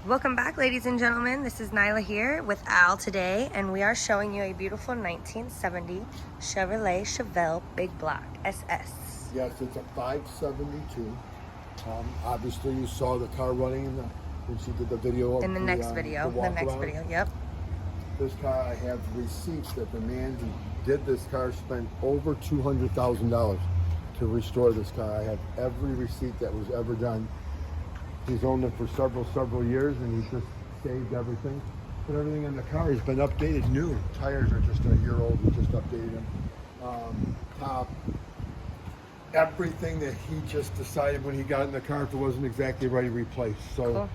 Welcome back, ladies and gentlemen. This is Nyla here with Al today, and we are showing you a beautiful 1970 Chevrolet Chevelle Big Block SS. Yes, it's a 572. Obviously, you saw the car running when she did the video. In the next video, yep. This car, I have receipts that the man who did this car spent over $200,000 to restore this car. I have every receipt that was ever done. He's owned it for several years, and he's just saved everything. But everything in the car has been updated new. Tires are just a year old. We just updated them. Top. Everything that he just decided when he got in the car, if it wasn't exactly right, he replaced. So cool.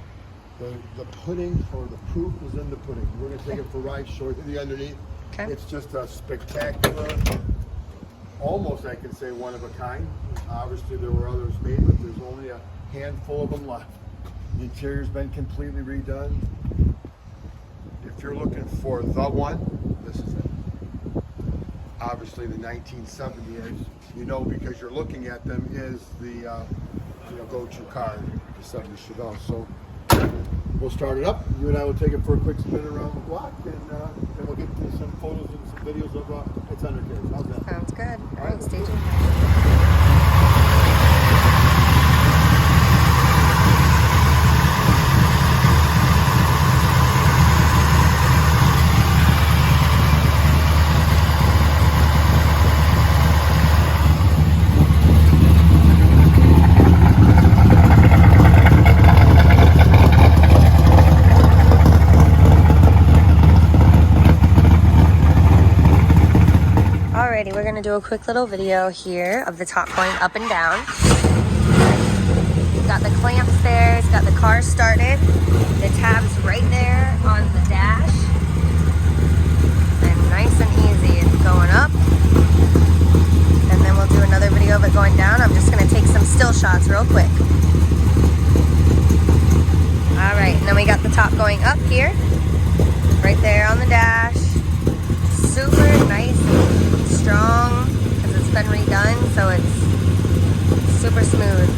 the pudding, or the proof is in the pudding. We're going to take it for a ride, show you the underneath. Okay. It's just a spectacular, almost I can say one of a kind. Obviously there were others made, but there's only a handful of them left. The interior's been completely redone. If you're looking for the one, this is it. Obviously the 1970 is, you know, because you're looking at them, is the go-to car, the 70 Chevelle. So we'll start it up. You and I will take it for a quick spin around the block, and then we'll get to some photos and some videos of its undercarriage. How's that? Sounds good. All right, stay tuned. We're going to do a quick little video here of the top going up and down. We've got the clamps there, it's got the car started, the tabs right there on the dash, and nice and easy. It's going up, and then we'll do another video of it going down. I'm just going to take some still shots real quick. Alright, and then we got the top going up here, right there on the dash. Super nice and strong because it's been redone, so it's super smooth.